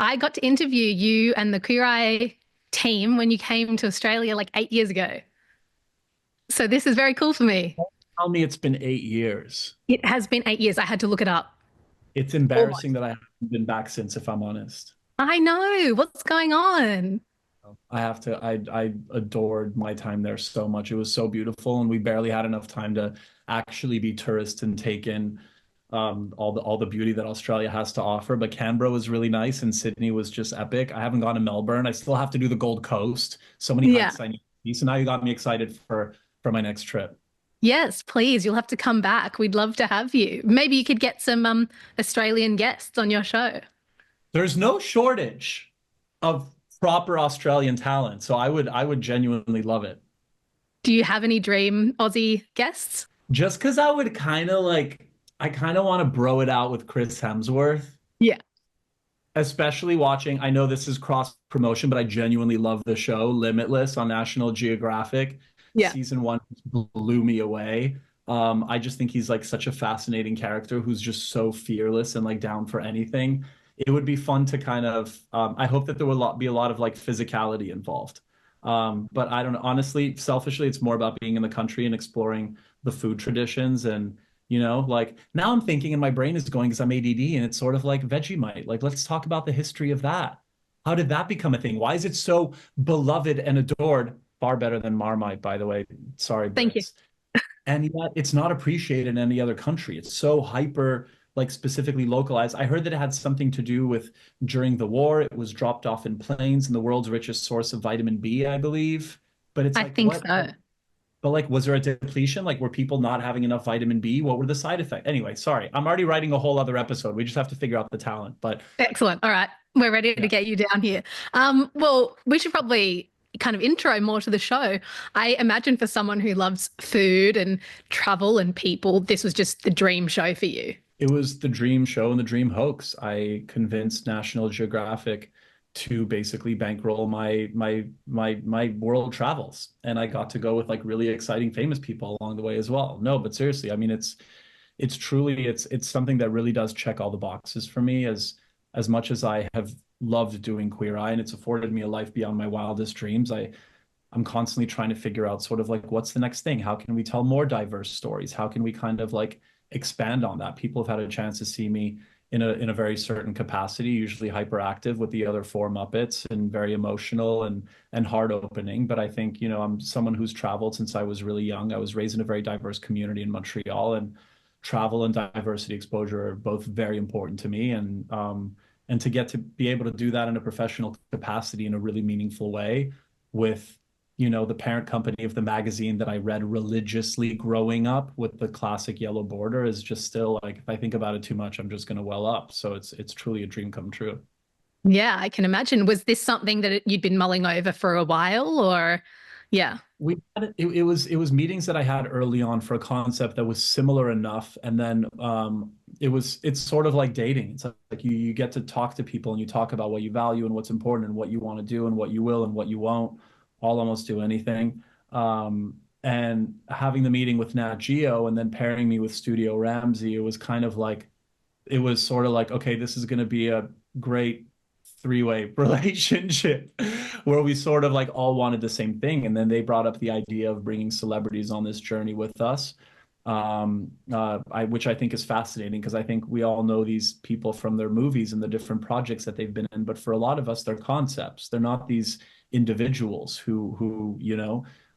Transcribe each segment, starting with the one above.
I got to interview you and the Queer Eye team when you came to Australia like 8 years ago. So this is very cool for me. Tell me it's been 8 years. It has been 8 years. I had to look it up. It's embarrassing Almost. that I haven't been back since, if I'm honest. I know. What's going on? I have to, I adored my time there so much. It was so beautiful, and we barely had enough time to actually be tourists and take in all the beauty that Australia has to offer. But Canberra was really nice, and Sydney was just epic. I haven't gone to Melbourne. I still have to do the Gold Coast. So many Yeah. hikes I need to do. So now you got me excited for my next trip. Yes, please. You'll have to come back. We'd love to have you. Maybe you could get some Australian guests on your show. There's no shortage of proper Australian talent, so I would genuinely love it. Do you have any dream Aussie guests? Just because I kind of want to bro it out with Chris Hemsworth, Yeah. especially watching. I know this is cross promotion, but I genuinely love the show Limitless on National Geographic. Yeah. Season one blew me away. I just think he's like such a fascinating character who's just so fearless and like down for anything. It would be fun to kind of. I hope that there will be a lot of like physicality involved. But I don't know. Honestly, selfishly, it's more about being in the country and exploring the food traditions and like now I'm thinking and my brain is going because I'm ADD and it's sort of like Vegemite. Like, let's talk about the history of that. How did that become a thing? Why is it so beloved and adored? Far better than Marmite, by the way. Sorry, Thank you. Brits. And yet it's not appreciated in any other country. It's so hyper, like specifically localized. I heard that it had something to do with during the war, it was dropped off in planes and the world's richest source of vitamin B, I believe. But it's I like, think what? so. But like, was there a depletion? Like, were people not having enough vitamin B? What were the side effects? Anyway, sorry. I'm already writing a whole other episode. We just have to figure out the talent. But Excellent. All right. We're ready to yeah, get you down here. Well, we should probably kind of intro more to the show. I imagine for someone who loves food and travel and people, this was just the dream show for you. it was the dream show and the dream hoax. I convinced National Geographic to basically bankroll my world travels, and I got to go with like really exciting famous people along the way as well. No, but seriously, I mean, it's truly it's something that really does check all the boxes for me as much as I have loved doing Queer Eye and it's afforded me a life beyond my wildest dreams. I'm constantly trying to figure out sort of like what's the next thing? How can we tell more diverse stories? How can we kind of like expand on that? People have had a chance to see me in a very certain capacity, usually hyperactive with the other four Muppets and very emotional and heart opening. But I think, I'm someone who's traveled since I was really young. I was raised in a very diverse community in Montreal, and travel and diversity exposure are both very important to me. And to get to be able to do that in a professional capacity in a really meaningful way with the parent company of the magazine that I read religiously growing up with the classic yellow border is just still like, if I think about it too much, I'm just going to well up. So it's truly a dream come true. Yeah, I can imagine. Was this something that you'd been mulling over for a while or yeah. It was meetings that I had early on for a concept that was similar enough, and then it's sort of like dating. It's like you get to talk to people and you talk about what you value and what's important and what you want to do and what you will and what you won't. I'll almost do anything. And having the meeting with Nat Geo and then pairing me with Studio Ramsey, it was sort of like, okay, this is going to be a great three-way relationship where we sort of like all wanted the same thing. And then they brought up the idea of bringing celebrities on this journey with us, which I think is fascinating because I think we all know these people from their movies and the different projects that they've been in. But for a lot of us, they're concepts. They're not these individuals who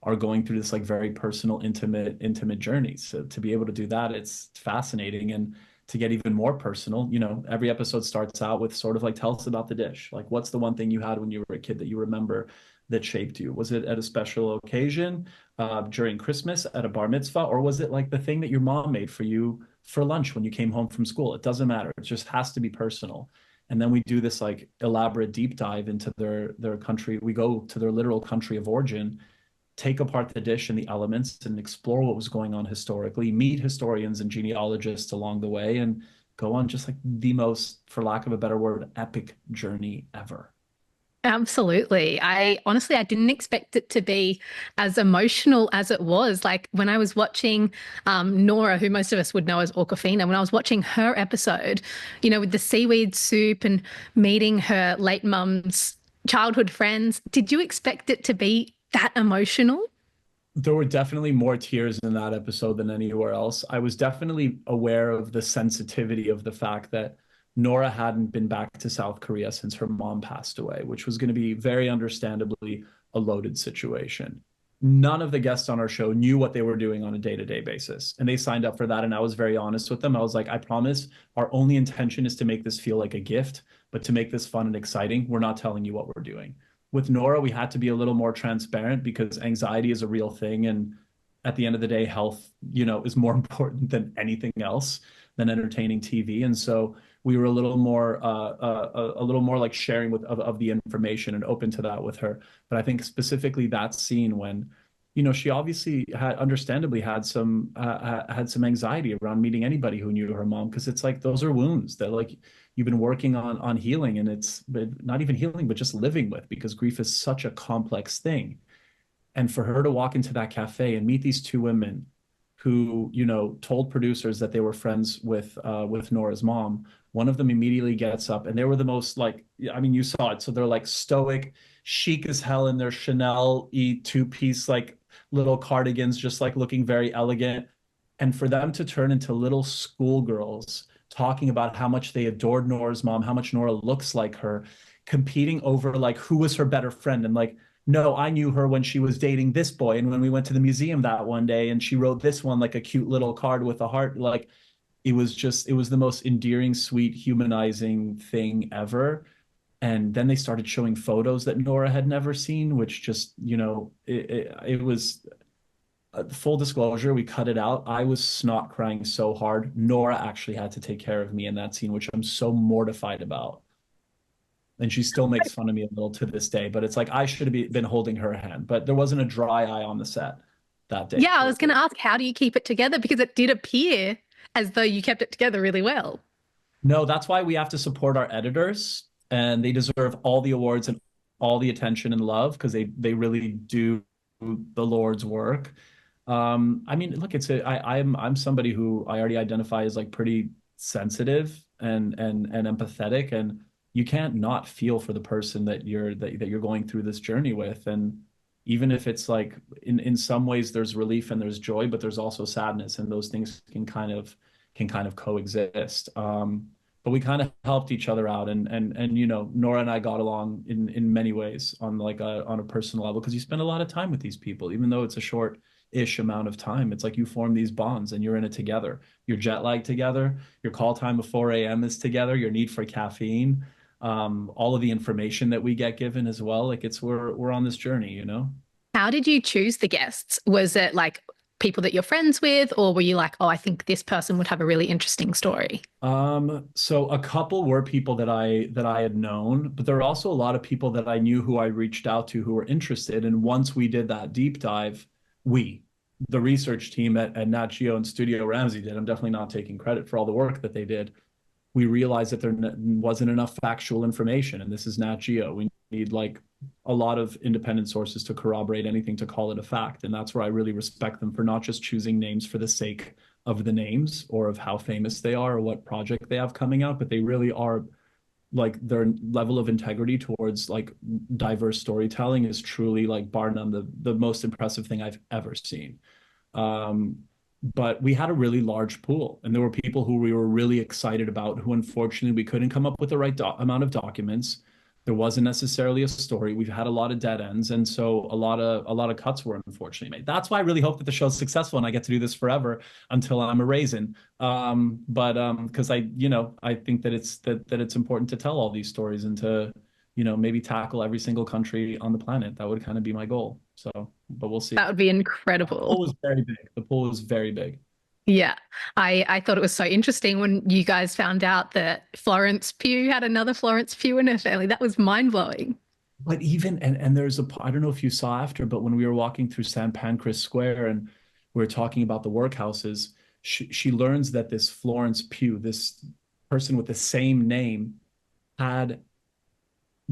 are going through this like very personal, intimate journey. So to be able to do that, it's fascinating. And to get even more personal, every episode starts out with sort of like, tell us about the dish. Like, what's the one thing you had when you were a kid that you remember that shaped you? Was it at a special occasion, during Christmas, at a bar mitzvah, or was it like the thing that your mom made for you for lunch when you came home from school? It doesn't matter. It just has to be personal. And then we do this like elaborate deep dive into their country. We go to their literal country of origin, take apart the dish and the elements and explore what was going on historically, meet historians and genealogists along the way, and go on just like the most, for lack of a better word, epic journey ever. Absolutely. I honestly, I didn't expect it to be as emotional as it was. Like when I was watching Nora, who most of us would know as Awkwafina, when I was watching her episode, with the seaweed soup and meeting her late mum's childhood friends, did you expect it to be that emotional? There were definitely more tears in that episode than anywhere else. I was definitely aware of the sensitivity of the fact that Nora hadn't been back to South Korea since her mom passed away, which was going to be very understandably a loaded situation. None of the guests on our show knew what they were doing on a day-to-day basis, and they signed up for that. And I was very honest with them. I was like, I promise our only intention is to make this feel like a gift, but to make this fun and exciting, we're not telling you what we're doing. With Nora, we had to be a little more transparent because anxiety is a real thing. And at the end of the day, health, is more important than anything else, than entertaining TV. And so we were a little more like sharing of the information and open to that with her. But I think specifically that scene when, she obviously had understandably had some anxiety around meeting anybody who knew her mom, because it's like those are wounds that like you've been working on healing, and it's not even healing but just living with, because grief is such a complex thing. And for her to walk into that cafe and meet these two women who, told producers that they were friends with Nora's mom, one of them immediately gets up, and they were the most like, I mean, you saw it. So they're like stoic, chic as hell in their Chanel two-piece like little cardigans, just like looking very elegant. And for them to turn into little schoolgirls talking about how much they adored Nora's mom, how much Nora looks like her, competing over like who was her better friend, and like, no, I knew her when she was dating this boy. And when we went to the museum that one day and she wrote this one, like a cute little card with a heart, like it was the most endearing, sweet, humanizing thing ever. And then they started showing photos that Nora had never seen, which just, it was full disclosure. We cut it out. I was snot crying so hard. Nora actually had to take care of me in that scene, which I'm so mortified about. And she still makes fun of me a little to this day. But it's like I should have been holding her hand, but there wasn't a dry eye on the set that day. Yeah, I was going to ask, how do you keep it together? Because it did appear as though you kept it together really well. No, that's why we have to support our editors, and they deserve all the awards and all the attention and love, because they really do the Lord's work. I mean, look, I'm somebody who I already identify as like pretty sensitive and empathetic, and you can't not feel for the person that you're going through this journey with. And even if it's like in some ways there's relief and there's joy, but there's also sadness, and those things can kind of coexist. But we kind of helped each other out, and Nora and I got along in many ways on like on a personal level, because you spend a lot of time with these people, even though it's a short-ish amount of time. It's like you form these bonds and you're in it together. You're jet lagged together. Your call time of 4 a.m. is together. Your need for caffeine, all of the information that we get given as well. Like we're on this journey. How did you choose the guests? Was it like people that you're friends with, or were you like, oh, I think this person would have a really interesting story? So a couple were people that I had known, but there are also a lot of people that I knew who I reached out to who were interested. And once we did that deep dive, the research team at Nat Geo and Studio Ramsey did. I'm definitely not taking credit for all the work that they did. We realized that there wasn't enough factual information, and this is Nat Geo. We need like a lot of independent sources to corroborate anything to call it a fact. And that's where I really respect them for not just choosing names for the sake of the names or of how famous they are or what project they have coming out, but they really are like their level of integrity towards like diverse storytelling is truly like bar none the most impressive thing I've ever seen. Um, but we had a really large pool, and there were people who we were really excited about who unfortunately we couldn't come up with the right amount of documents. There wasn't necessarily a story. We've had a lot of dead ends, and so a lot of cuts were unfortunately made. That's why I really hope that the show's successful and I get to do this forever until I'm a raisin. But because I think that it's important to tell all these stories and to maybe tackle every single country on the planet. That would kind of be my goal. So, but we'll see. That would be The pool incredible. was very big. The pool was very big. Yeah. I thought it was so interesting when you guys found out that Florence Pugh had another Florence Pugh in her family. That was mind blowing. But even and there's I don't know if you saw after, but when we were walking through St. Pancras Square and we are talking about the workhouses, she learns that this Florence Pugh, this person with the same name, had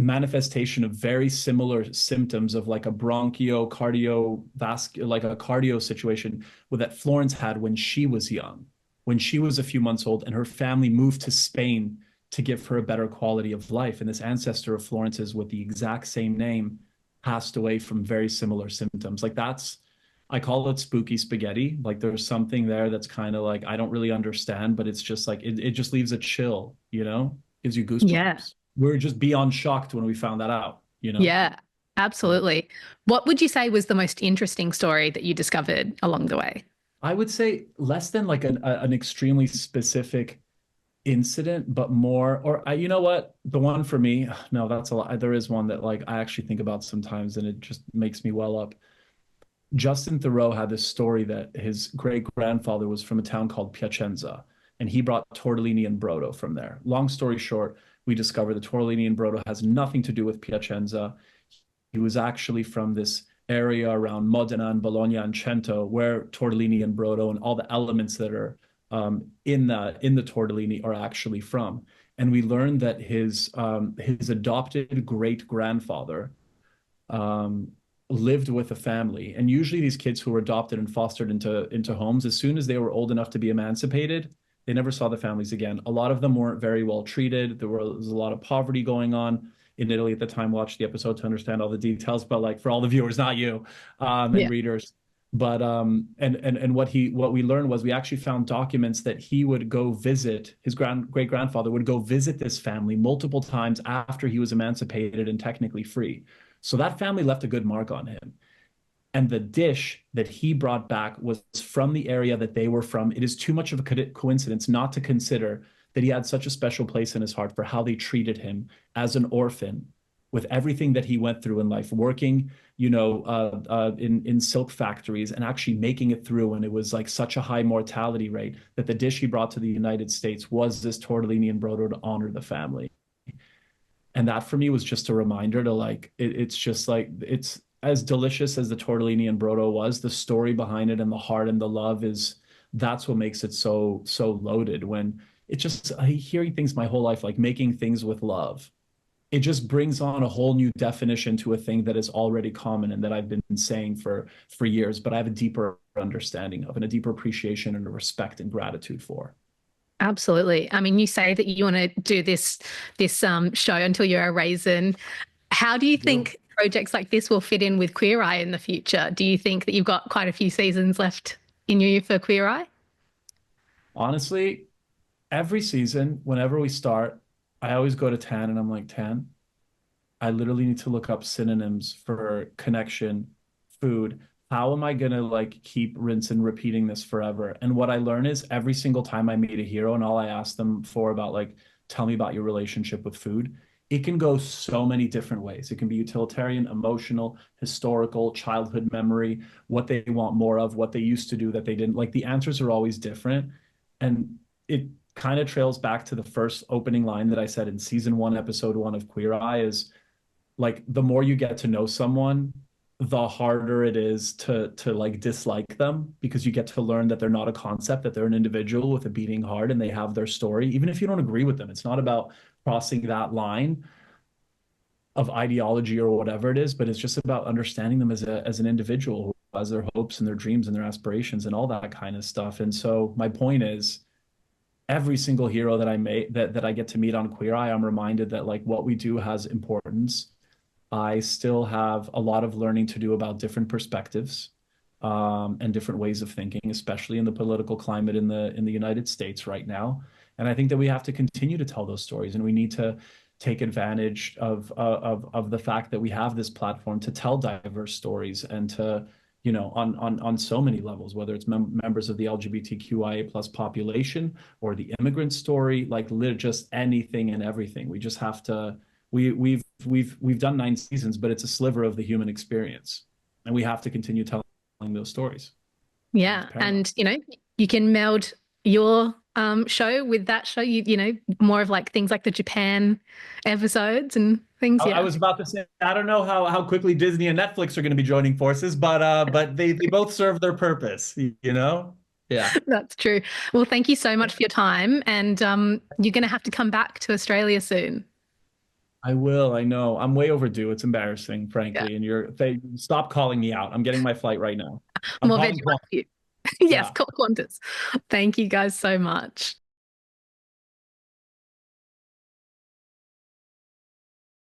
manifestation of very similar symptoms of like a cardiovascular, like a cardio situation that Florence had when she was young, when she was a few months old, and her family moved to Spain to give her a better quality of life. And this ancestor of Florence's with the exact same name passed away from very similar symptoms. Like that's, I call it spooky spaghetti. Like there's something there that's kind of like, I don't really understand, but it's just like, it just leaves a chill, you know, gives you Yeah. goosebumps. We were just beyond shocked when we found that out, you know? Yeah, Yeah. absolutely. What would you say was the most interesting story that you discovered along the way? I would say less than like an extremely specific incident, but more, or you know what? The one for me, no, that's a lot. There is one that like I actually think about sometimes and it just makes me well up. Justin Thoreau had this story that his great grandfather was from a town called Piacenza, and he brought tortellini and brodo from there. Long story short, we discover the tortellini and brodo has nothing to do with Piacenza. He was actually from this area around Modena and Bologna and Cento, where tortellini and brodo and all the elements that are in the tortellini are actually from. And we learned that his adopted great grandfather um, lived with a family. And usually these kids who were adopted and fostered into homes, as soon as they were old enough to be emancipated, they never saw the families again. A lot of them weren't very well treated. There was a lot of poverty going on in Italy at the time. Watch the episode to understand all the details, but like for all the viewers, not you, and Yeah. readers. But and what we learned was we actually found documents that he would go visit, his great grandfather would go visit this family multiple times after he was emancipated and technically free. So that family left a good mark on him. And the dish that he brought back was from the area that they were from. It is too much of a coincidence not to consider that he had such a special place in his heart for how they treated him as an orphan with everything that he went through in life, working, in silk factories and actually making it through. And it was like such a high mortality rate that the dish he brought to the United States was this tortellini and brodo to honor the family. And that for me was just a reminder to like it's just like it's as delicious as the tortellini and brodo was, the story behind it and the heart and the love is that's what makes it so loaded. When it's just hearing things my whole life, like making things with love, it just brings on a whole new definition to a thing that is already common and that I've been saying for years, but I have a deeper understanding of and a deeper appreciation and a respect and gratitude for. Absolutely. I mean, you say that you want to do this show until you're a raisin. How do you think projects like this will fit in with Queer Eye in the future? Do you think that you've got quite a few seasons left in you for Queer Eye? Honestly, every season, whenever we start, I always go to Tan and I'm like, Tan, I literally need to look up synonyms for connection, food. How am I gonna like keep rinse and repeating this forever? And what I learn is every single time I meet a hero and all I ask them for about like, tell me about your relationship with food, it can go so many different ways. It can be utilitarian, emotional, historical, childhood memory, what they want more of, what they used to do that they didn't. Like the answers are always different. And it kind of trails back to the first opening line that I said in season one, episode one of Queer Eye is like the more you get to know someone, the harder it is to like dislike them because you get to learn that they're not a concept, that they're an individual with a beating heart and they have their story, even if you don't agree with them. It's not about crossing that line of ideology or whatever it is, but it's just about understanding them as an individual who has their hopes and their dreams and their aspirations and all that kind of stuff. And so my point is every single hero that I made that I get to meet on Queer Eye, I'm reminded that like what we do has importance. I still have a lot of learning to do about different perspectives and different ways of thinking, especially in the political climate in the United States right now. And I think that we have to continue to tell those stories, and we need to take advantage of the fact that we have this platform to tell diverse stories and to on so many levels, whether it's members of the LGBTQIA plus population or the immigrant story, like just anything and everything. We just have to we've done 9 seasons, but it's a sliver of the human experience, and we have to continue telling those stories. It's Yeah. paramount. And, you can meld your show with that show, more of like things like the Japan episodes and things. I Yeah. was about to say, I don't know how quickly Disney and Netflix are going to be joining forces, but they both serve their purpose, you know? Yeah. That's true. Well, thank you so much for your time. And you're going to have to come back to Australia soon. I will. I know. I'm way overdue. It's embarrassing, Yeah, frankly. And they stop calling me out. I'm getting my flight right now. I'm more veg calling like Qantas. you. Yes, Yeah. Qantas. Thank you guys so much.